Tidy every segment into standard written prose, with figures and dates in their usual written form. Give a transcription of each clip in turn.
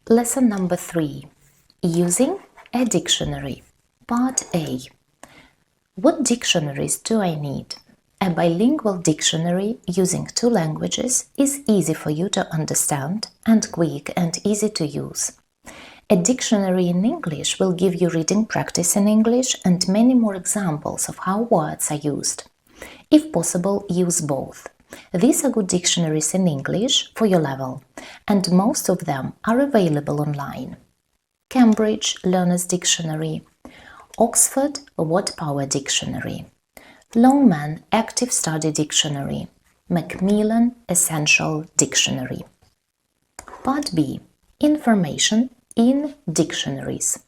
Lesson number 3. Using a dictionary. Part A. What dictionaries do I need? A bilingual dictionary using 2 languages is easy for you to understand and quick and easy to use. A dictionary in English will give you reading practice in English and many more examples of how words are used. If possible, use both. These are good dictionaries in English for your level, and most of them are available online. Cambridge Learner's Dictionary, Oxford Word Power Dictionary, Longman Active Study Dictionary, Macmillan Essential Dictionary. Part B. Information in dictionaries.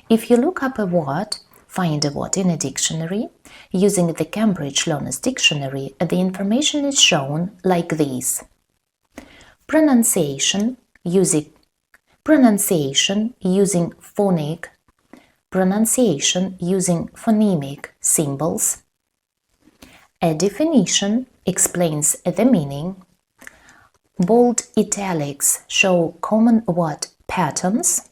If you look up a word, find a word in a dictionary, using the Cambridge Learner's Dictionary, the information is shown like this. Pronunciation using phonic, pronunciation using phonemic symbols. A definition explains the meaning. Bold italics show common word patterns.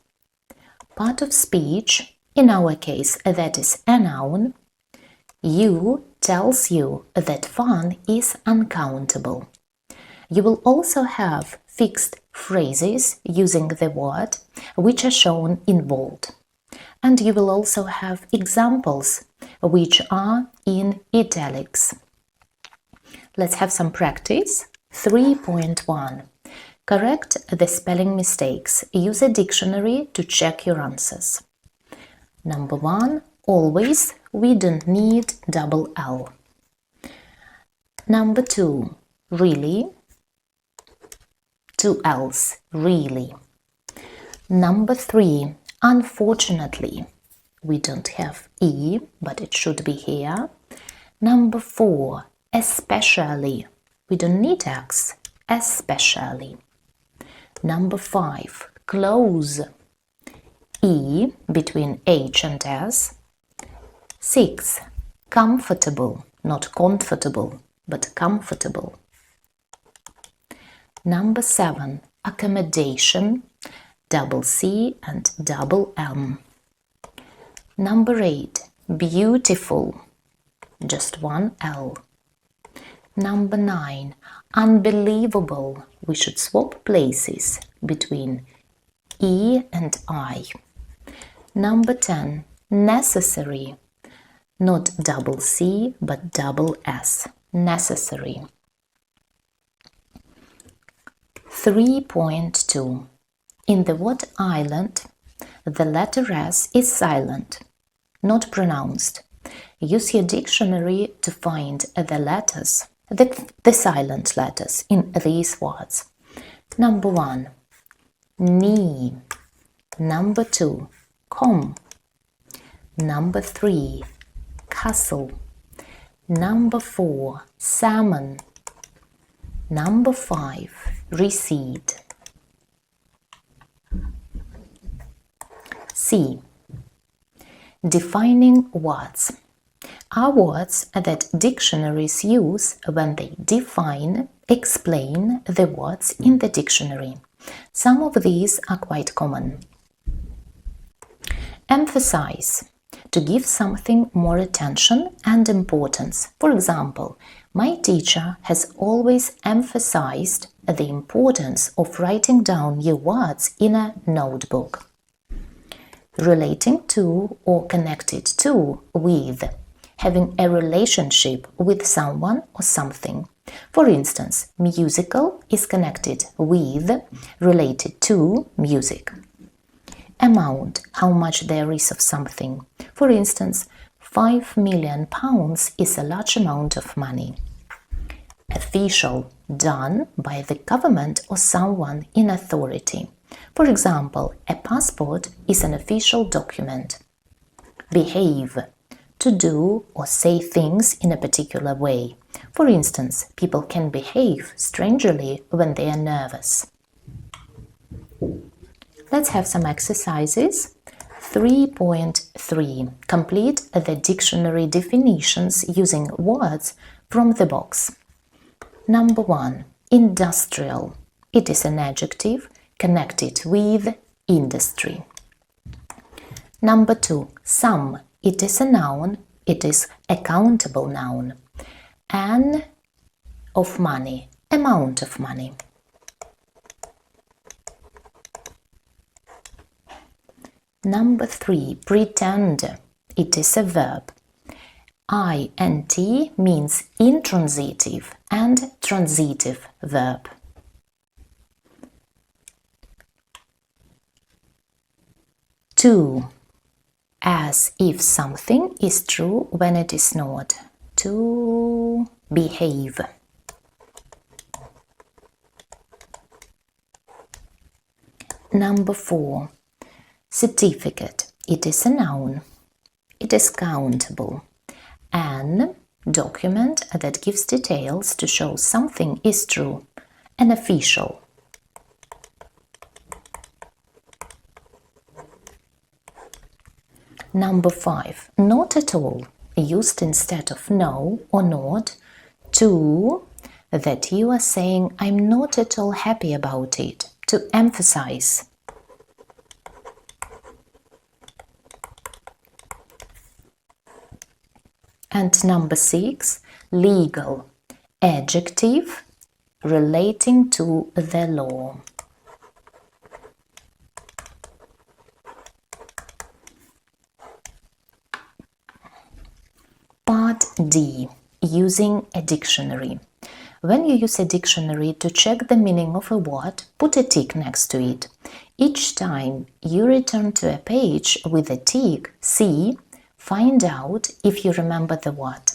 Part of speech, in our case that is a noun. You tells you that fun is uncountable. You will also have fixed phrases using the word, which are shown in bold. And you will also have examples, which are in italics. Let's have some practice. 3.1. Correct the spelling mistakes. Use a dictionary to check your answers. Number 1. Always, we don't need double L. Number 2. Really. 2 L's. Really. Number 3. Unfortunately. We don't have E, but it should be here. Number 4. Especially. We don't need X. Especially. Number 5. Close. E between H and S. 6. Comfortable. Not comfortable, but comfortable. Number 7. Accommodation. Double C and double M. Number 8. Beautiful. Just 1 L. Number 9. Unbelievable. We should swap places between E and I. Number 10. Necessary. Not double C, but double S. Necessary. 3.2. In the word island, the letter S is silent, not pronounced. Use your dictionary to find the letters, the silent letters in these words. Number 1. Knee. Number 2. Comb. Number 3. Castle. Number 4. Salmon. Number 5. Receipt. C. Defining words are words that dictionaries use when they define, explain the words in the dictionary. Some of these are quite common. Emphasize. To give something more attention and importance. For example, my teacher has always emphasized the importance of writing down your words in a notebook. Relating to or connected to, with. Having a relationship with someone or something. For instance, musical is connected with, related to music. Amount, how much there is of something. For instance, £5 million is a large amount of money. Official, done by the government or someone in authority. For example, a passport is an official document. Behave, to do or say things in a particular way. For instance, people can behave strangely when they are nervous. Let's have some exercises. 3.3. Complete the dictionary definitions using words from the box. Number 1. Industrial. It is an adjective connected with industry. Number 2, sum. It is a noun. It is a countable noun. An of money, amount of money. Number 3, pretend. It is a verb. int means intransitive and transitive verb. To, as if something is true when it is not. To behave. Number 4, certificate. It is a noun. It is countable. An document that gives details to show something is true. An official. Number 5, not at all, used instead of no or not to that you are saying I'm not at all happy about it, to emphasize. And number 6, legal, adjective relating to the law. Part D, using a dictionary. When you use a dictionary to check the meaning of a word, put a tick next to it. Each time you return to a page with a tick, see, find out if you remember the word.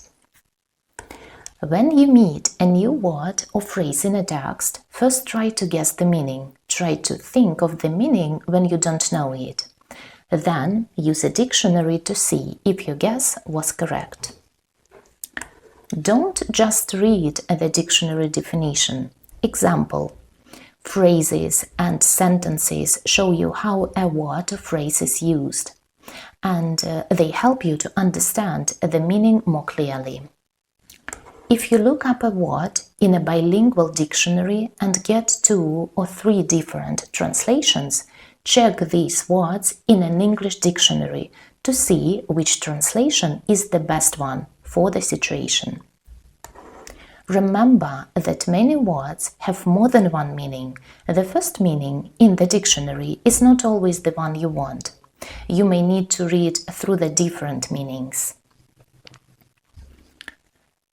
When you meet a new word or phrase in a text, first try to guess the meaning. Try to think of the meaning when you don't know it. Then use a dictionary to see if your guess was correct. Don't just read the dictionary definition. Example: phrases and sentences show you how a word or phrase is used, and they help you to understand the meaning more clearly. If you look up a word in a bilingual dictionary and get 2 or 3 different translations, check these words in an English dictionary to see which translation is the best one for the situation. Remember that many words have more than one meaning. The first meaning in the dictionary is not always the one you want. You may need to read through the different meanings.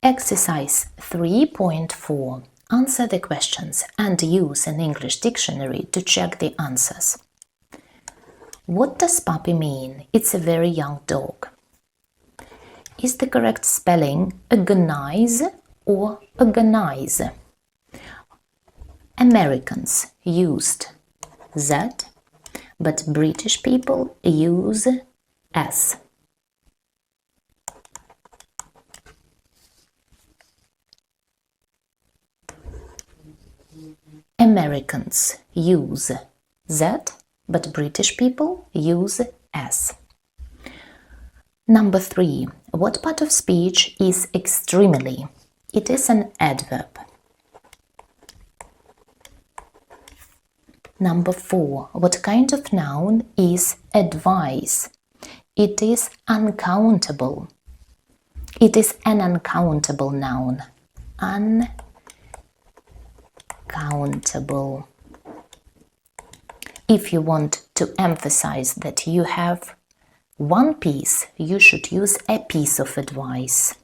Exercise 3.4. Answer the questions and use an English dictionary to check the answers. What does puppy mean? It's a very young dog. Is the correct spelling agonize or agonize? Americans used Z, but British people use S. Americans use Z, but British people use S. Number 3. What part of speech is extremely? It is an adverb. Number 4. What kind of noun is advice? It is uncountable. It is an uncountable noun. Uncountable. If you want to emphasize that you have one piece, you should use a piece of advice.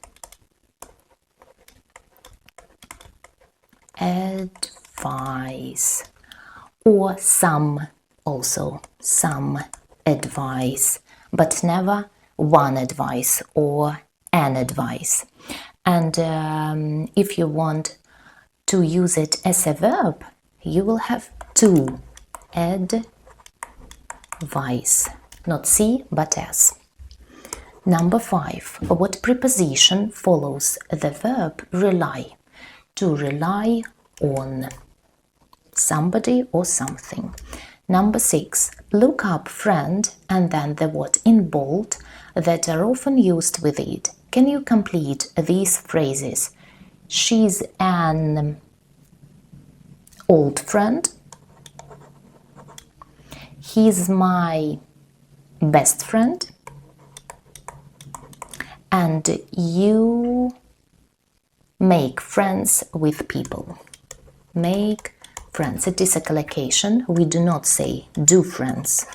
Advice. Or some, also some advice, but never one advice or an advice. And if you want to use it as a verb, you will have to. Advice. Not C, but S. Number 5. What preposition follows the verb rely? To rely on somebody or something. Number 6. Look up friend and then the word in bold that are often used with it. Can you complete these phrases? She's an old friend. He's my best friend. And you make friends with people. Make friends. It is a collocation. We do not say do friends.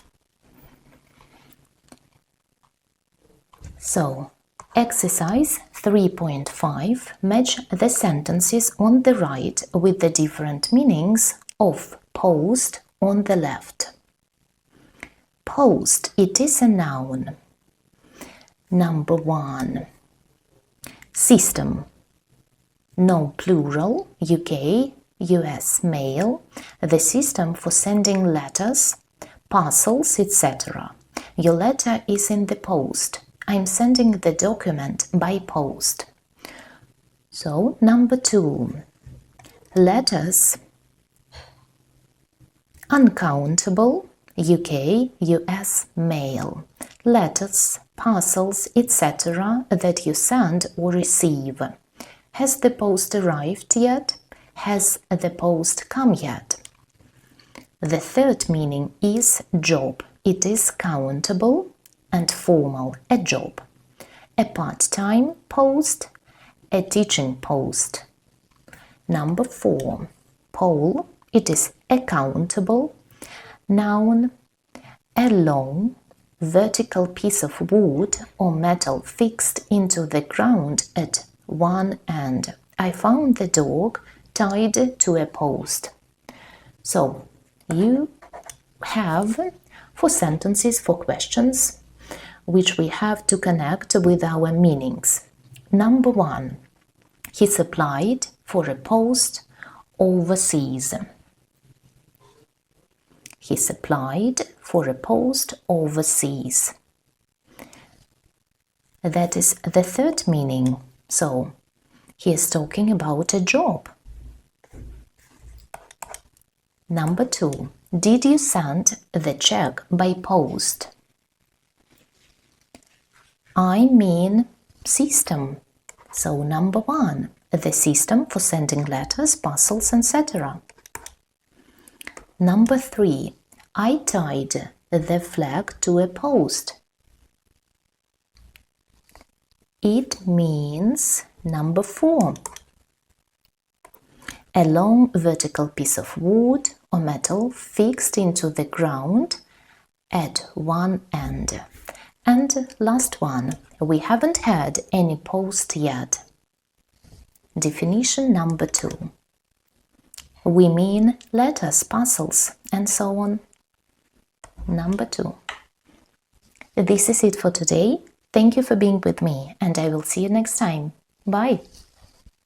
So, exercise 3.5. Match the sentences on the right with the different meanings of post on the left. Post, it is a noun. Number 1. System. No plural, UK, US, mail. The system for sending letters, parcels, etc. Your letter is in the post. I'm sending the document by post. So, number 2. Letters. Uncountable, UK, US, mail. Letters, parcels, etc. that you send or receive. Has the post arrived yet? Has the post come yet? The third meaning is job. It is countable and formal, a job. A part-time post, a teaching post. Number 4. Pole, it is a countable noun, a long, vertical piece of wood or metal fixed into the ground at one end. I found the dog tied to a post. So, you have 4 sentences, 4 questions, which we have to connect with our meanings. Number 1. He's applied for a post overseas. He's applied for a post overseas. That is the third meaning. So, he is talking about a job. Number 2. Did you send the check by post? I mean system. So, number 1. The system for sending letters, parcels, etc. Number 3. I tied the flag to a post. It means number 4. A long vertical piece of wood or metal fixed into the ground at one end. And last one, we haven't had any post yet. Definition number 2. We mean letters, parcels, and so on. Number 2. This is it for today. Thank you for being with me, and I will see you next time. Bye!